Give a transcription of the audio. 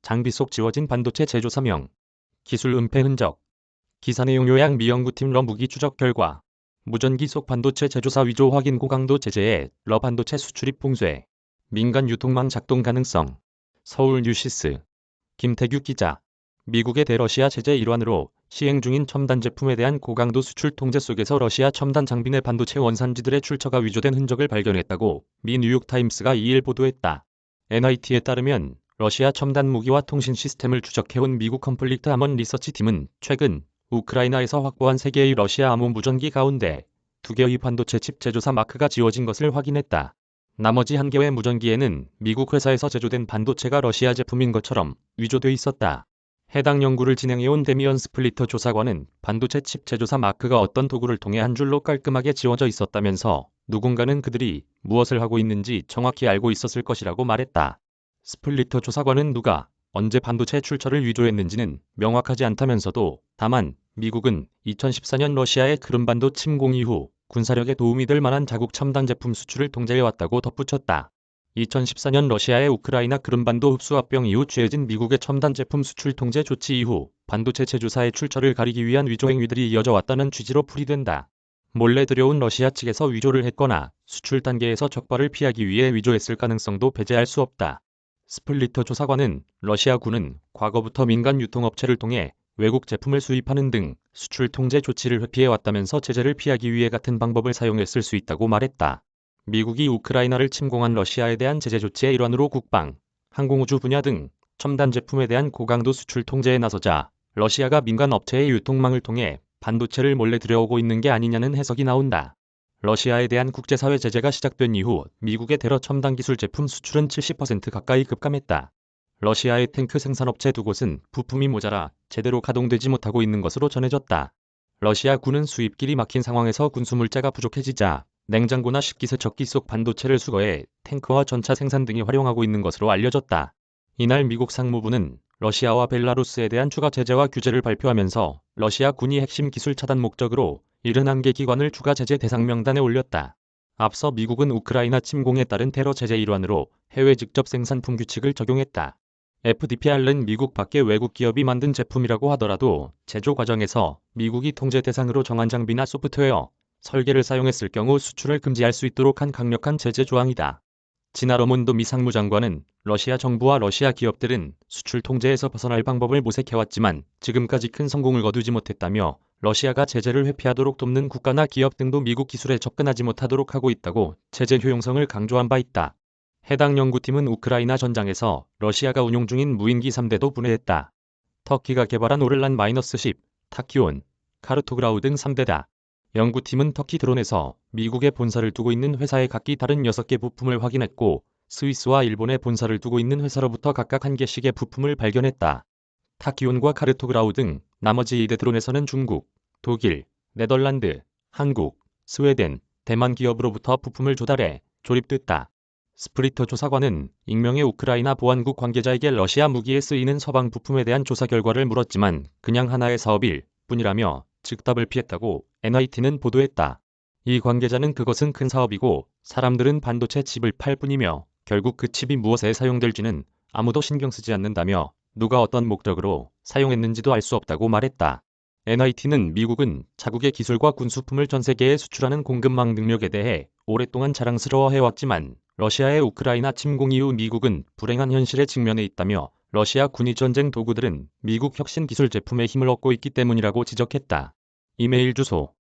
장비 속 지워진 반도체 제조 사명. 기술 은폐 흔적. 기사 내용 요약. 미 연구팀 무기 추적 결과. 무전기 속 반도체 제조사 위조 확인. 고강도 제재에 반도체 수출입 봉쇄. 민간 유통망 작동 가능성. 서울 뉴시스. 김태규 기자. 미국의 대러시아 제재 일환으로 시행 중인 첨단 제품에 대한 고강도 수출 통제 속에서 러시아 첨단 장비 내 반도체 원산지들의 출처가 위조된 흔적을 발견했다고 미 뉴욕타임스가 2일 보도했다. NIT에 따르면 러시아 첨단 무기와 통신 시스템을 추적해온 미국 컴플리트 아먼 리서치 팀은 최근 우크라이나에서 확보한 3개의 러시아 암호 무전기 가운데 2개의 반도체 칩 제조사 마크가 지워진 것을 확인했다. 나머지 1개의 무전기에는 미국 회사에서 제조된 반도체가 러시아 제품인 것처럼 위조돼 있었다. 해당 연구를 진행해온 데미언 스플리터 조사관은 반도체 칩 제조사 마크가 어떤 도구를 통해 한 줄로 깔끔하게 지워져 있었다면서 누군가는 그들이 무엇을 하고 있는지 정확히 알고 있었을 것이라고 말했다. 스플리터 조사관은 누가 언제 반도체 출처를 위조했는지는 명확하지 않다면서도 다만 미국은 2014년 러시아의 크림반도 침공 이후 군사력에 도움이 될 만한 자국 첨단 제품 수출을 통제해왔다고 덧붙였다. 2014년 러시아의 우크라이나 크림반도 흡수합병 이후 취해진 미국의 첨단 제품 수출 통제 조치 이후 반도체 제조사의 출처를 가리기 위한 위조 행위들이 이어져 왔다는 취지로 풀이된다. 몰래 들여온 러시아 측에서 위조를 했거나 수출 단계에서 적발을 피하기 위해 위조했을 가능성도 배제할 수 없다. 스플리터 조사관은 러시아군은 과거부터 민간 유통업체를 통해 외국 제품을 수입하는 등 수출 통제 조치를 회피해왔다면서 제재를 피하기 위해 같은 방법을 사용했을 수 있다고 말했다. 미국이 우크라이나를 침공한 러시아에 대한 제재 조치의 일환으로 국방, 항공우주 분야 등 첨단 제품에 대한 고강도 수출 통제에 나서자 러시아가 민간 업체의 유통망을 통해 반도체를 몰래 들여오고 있는 게 아니냐는 해석이 나온다. 러시아에 대한 국제사회 제재가 시작된 이후 미국의 대러 첨단 기술 제품 수출은 70% 가까이 급감했다. 러시아의 탱크 생산업체 2곳은 부품이 모자라 제대로 가동되지 못하고 있는 것으로 전해졌다. 러시아군은 수입길이 막힌 상황에서 군수물자가 부족해지자 냉장고나 식기세척기 속 반도체를 수거해 탱크와 전차 생산 등에 활용하고 있는 것으로 알려졌다. 이날 미국 상무부는 러시아와 벨라루스에 대한 추가 제재와 규제를 발표하면서 러시아군이 핵심 기술 차단 목적으로 71개 기관을 추가 제재 대상 명단에 올렸다. 앞서 미국은 우크라이나 침공에 따른 테러 제재 일환으로 해외 직접 생산품 규칙을 적용했다. FDPR은 미국 밖의 외국 기업이 만든 제품이라고 하더라도 제조 과정에서 미국이 통제 대상으로 정한 장비나 소프트웨어, 설계를 사용했을 경우 수출을 금지할 수 있도록 한 강력한 제재 조항이다. 지나러몬도 미 상무장관은 러시아 정부와 러시아 기업들은 수출 통제에서 벗어날 방법을 모색해왔지만 지금까지 큰 성공을 거두지 못했다며 러시아가 제재를 회피하도록 돕는 국가나 기업 등도 미국 기술에 접근하지 못하도록 하고 있다고 제재 효용성을 강조한 바 있다. 해당 연구팀은 우크라이나 전장에서 러시아가 운용 중인 무인기 3대도 분해했다. 터키가 개발한 오를란-10, 타키온, 카르토그라우 등 3대다. 연구팀은 터키 드론에서 미국에 본사를 두고 있는 회사의 각기 다른 6개 부품을 확인했고 스위스와 일본에 본사를 두고 있는 회사로부터 각각 1개씩의 부품을 발견했다. 타키온과 카르토그라우 등 나머지 2대 드론에서는 중국, 독일, 네덜란드, 한국, 스웨덴, 대만 기업으로부터 부품을 조달해 조립됐다. 스프리터 조사관은 익명의 우크라이나 보안국 관계자에게 러시아 무기에 쓰이는 서방 부품에 대한 조사 결과를 물었지만 그냥 하나의 사업일 뿐이라며 즉답을 피했다고 NIT는 보도했다. 이 관계자는 그것은 큰 사업이고 사람들은 반도체 칩을 팔 뿐이며 결국 그 칩이 무엇에 사용될지는 아무도 신경 쓰지 않는다며 누가 어떤 목적으로 사용했는지도 알 수 없다고 말했다. NIT는 미국은 자국의 기술과 군수품을 전 세계에 수출하는 공급망 능력에 대해 오랫동안 자랑스러워해왔지만 러시아의 우크라이나 침공 이후 미국은 불행한 현실에 직면해 있다며 러시아 군이 전쟁 도구들은 미국 혁신 기술 제품의 힘을 얻고 있기 때문이라고 지적했다. 이메일 주소